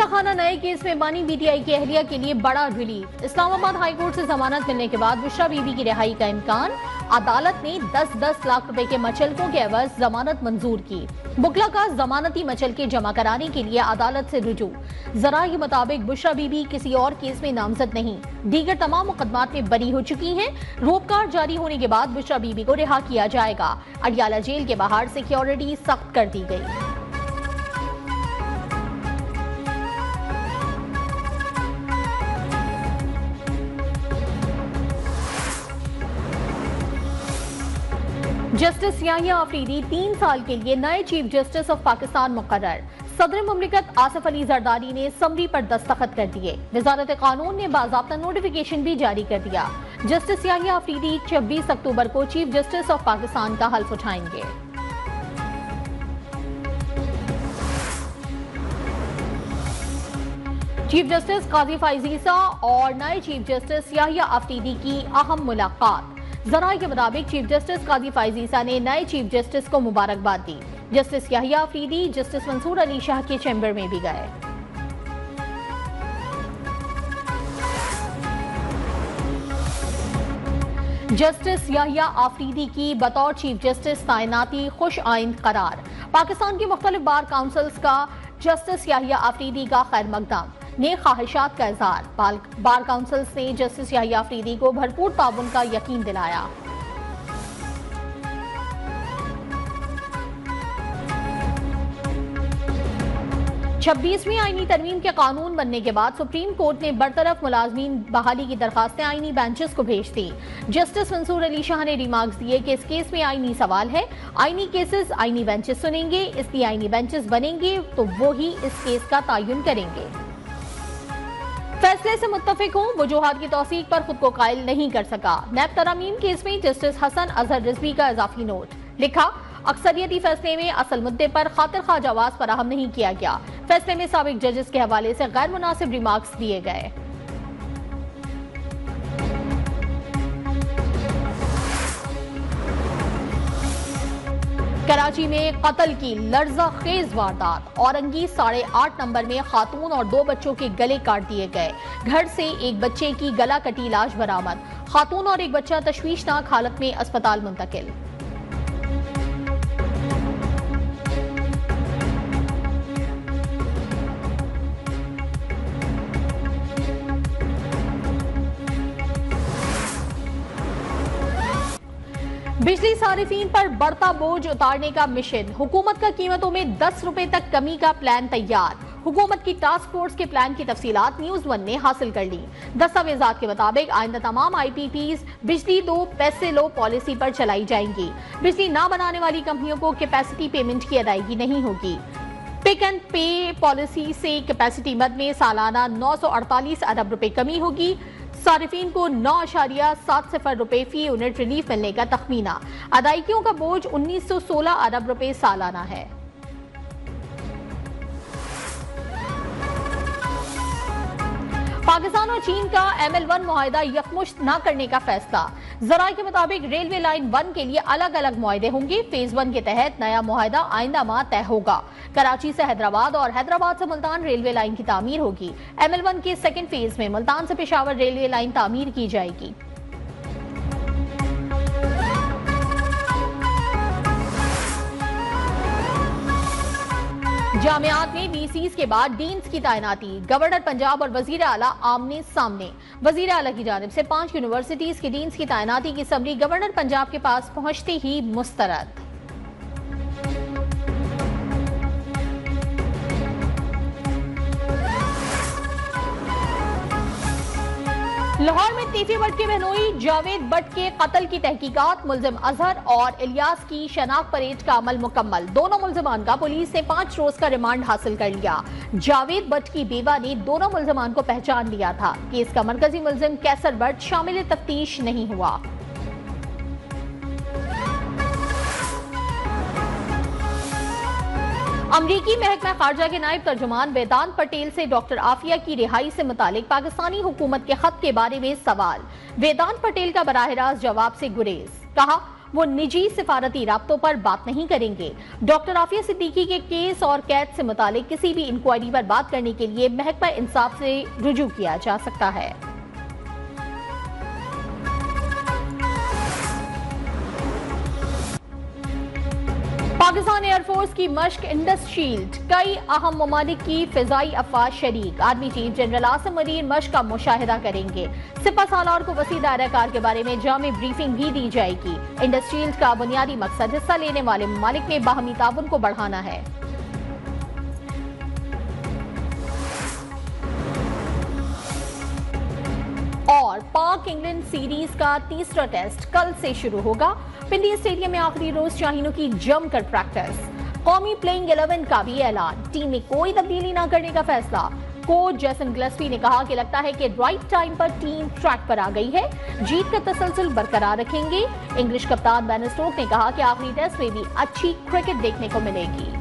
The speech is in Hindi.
गुलशन खाना नए केस में बानी पीटीआई की अहलिया के लिए बड़ा रिलीफ। इस्लामाबाद हाईकोर्ट से जमानत मिलने के बाद बुशरा बीबी की रिहाई का इम्कान। अदालत ने 10-10 लाख रुपए के मचलकों के एवज जमानत मंजूर की। बुकला का जमानती मचलके जमा कराने के लिए अदालत से रुजू। जरा के मुताबिक बुशरा बीबी किसी और केस में नामजद नहीं, दीगर तमाम मुकदमात में बरी हो चुकी हैं। रोपकार जारी होने के बाद बुशरा बीबी को रिहा किया जाएगा। अडियाला जेल के बाहर सिक्योरिटी सख्त कर दी गई। जस्टिस याहिया अफरीदी 3 साल के लिए नए चीफ जस्टिस ऑफ पाकिस्तान मुकर्रर। सदर मुमलिकत आसिफ अली जरदारी ने समरी पर दस्तखत कर दिए। वजारत कानून ने बाज़ाब्ता नोटिफिकेशन भी जारी कर दिया। जस्टिस याहिया अफरीदी 26 अक्टूबर को चीफ जस्टिस ऑफ पाकिस्तान का हल्फ उठाएंगे। चीफ जस्टिस काजी फाइजीसा और नए चीफ जस्टिस याहिया अफरीदी की अहम मुलाकात। जराये के मुताबिक चीफ जस्टिस काजी फाइजीसा ने नए चीफ जस्टिस को मुबारकबाद दी। जस्टिस याहिया अफरीदी जस्टिस मंसूर अली शाह के चैम्बर में भी गए। जस्टिस याहिया अफरीदी की बतौर चीफ जस्टिस तैनाती खुश आइंद करार। पाकिस्तान की मुख्तलिफ बार काउंसिल्स का जस्टिस याहिया अफरीदी का खैर मकदम ने ख्वाहिशात का इजहार। बार काउंसिल ने जस्टिस याहिया अफरीदी को भरपूर ताउन का यकीन दिलाया। छब्बीसवीं आईनी तरमीम के कानून बनने के बाद सुप्रीम कोर्ट ने बरतरफ मुलाजमीन बहाली की दरखास्तें आईनी बेंचेस को भेज दी। जस्टिस मंसूर अली शाह ने रिमार्क्स दिए कि इस केस में आईनी सवाल है, आईनी केसेस आईनी बेंचेस सुनेंगे, इसलिए आईनी बेंचेस बनेंगे तो वो ही इस केस का तयन करेंगे। फैसले से मुत्तफिक हों, वजूहात की तौसीक पर खुद को कायल नहीं कर सका। नैब तरामीम केस में जस्टिस हसन अजहर रिजवी का इजाफी नोट। लिखा, अक्सरियती फैसले में असल मुद्दे पर खातिर खा जवाब फराहम नहीं किया गया। फैसले में साबिक जजेस के हवाले से गैर मुनासिब रिमार्क्स दिए गए। कराची में कत्ल की लर्जा खेज वारदात। औरंगी 8.5 नंबर में खातून और 2 बच्चों के गले काट दिए गए। घर से एक बच्चे की गला कटी लाश बरामद। खातून और एक बच्चा तशवीशनाक हालत में अस्पताल मुंतकिल। बिजली सारिफीन पर बढ़ता बोझ उतारने का मिशन। हुकूमत का कीमतों में 10 रुपए तक कमी का प्लान तैयार। हुकूमत की टास्क फोर्स के प्लान की तफसीलात न्यूज़ 1 ने हासिल कर ली। दस्तावेजात के मुताबिक आइंदा तमाम IPPs बिजली दो पैसे लो पॉलिसी पर चलाई जाएंगी। बिजली ना बनाने वाली कंपनियों को कैपेसिटी पेमेंट की अदायगी नहीं होगी। पिक एंड पे पॉलिसी से कैपेसिटी मद में सालाना 948 अरब रुपए कमी होगी। सारिफीन को 9.70 रुपए फी यूनिट रिलीफ मिलने का तखमीना। अदायगियों का बोझ 1916 अरब रुपए सालाना है। पाकिस्तान और चीन का ML1 मुआहिदा यकमुश्त न करने का फैसला। जराये के मुताबिक रेलवे लाइन 1 के लिए अलग अलग मुआहिदे होंगे। फेज 1 के तहत नया मुआहिदा आइंदा माह तय होगा। कराची से हैदराबाद और हैदराबाद से मुल्तान रेलवे लाइन की तामीर होगी। ML1 के सेकेंड फेज में मुल्तान से पेशावर रेलवे लाइन तामीर की जाएगी। जामियात में VCs के बाद डीन्स की तैनाती। गवर्नर पंजाब और वजीर आला आमने सामने। वजीर आला की जानिब से 5 यूनिवर्सिटीज के डीन्स की तैनाती की समरी गवर्नर पंजाब के पास पहुंचते ही मुस्तरद। लाहौर में तीफी भट्ट के बहनोई जावेद भट्ट के कत्ल की तहकीकात। मुलजिम अजहर और इलियास की शनाख्त परेड का अमल मुकम्मल। दोनों मुलजिमान का पुलिस ने 5 रोज का रिमांड हासिल कर लिया। जावेद भट्ट की बेवा ने दोनों मुलजिमान को पहचान लिया था। केस का मरकजी मुलजिम कैसर भट्ट शामिल तफ्तीश नहीं हुआ। अमरीकी महकमा खारजा के नायब तर्जुमान वेदांत पटेल से डॉक्टर आफिया की रिहाई से मुतालिक पाकिस्तानी हुकूमत के खत के बारे में सवाल। वेदांत पटेल का बराह रास्त जवाब से गुरेज। कहा, वो निजी सिफारती राब्तों पर बात नहीं करेंगे। डॉक्टर आफिया सिद्दीकी के केस और कैद से मुतालिक किसी भी इंक्वायरी पर बात करने के लिए महकमा इंसाफ से रुजू किया जा सकता है। पाकिस्तान एयरफोर्स की मश्क इंडस शील्ड, कई अहम ममालिक की फिजाई अफवाज शरीक। Army chief general Asim Munir मश्क का मुशाहिदा करेंगे। सिपा सालार को वसी दायरा के बारे में जामे ब्रीफिंग भी दी जाएगी। इंडस शील्ड का बुनियादी मकसद हिस्सा लेने वाले ममालिक में बाहमी ताउन को बढ़ाना है। और पाक इंग्लैंड सीरीज का तीसरा टेस्ट कल से शुरू होगा। पिंडी स्टेडियम में आखिरी रोज शाहीनों की जमकर प्रैक्टिस। कौमी प्लेइंग 11 का भी ऐलान, टीम में कोई तब्दीली न करने का फैसला। कोच जैसन गिलस्पी ने कहा कि लगता है कि राइट टाइम पर टीम ट्रैक पर आ गई है, जीत का तसलसल बरकरार रखेंगे। इंग्लिश कप्तान बेन स्टोक्स ने कहा कि आखिरी टेस्ट में भी अच्छी क्रिकेट देखने को मिलेगी।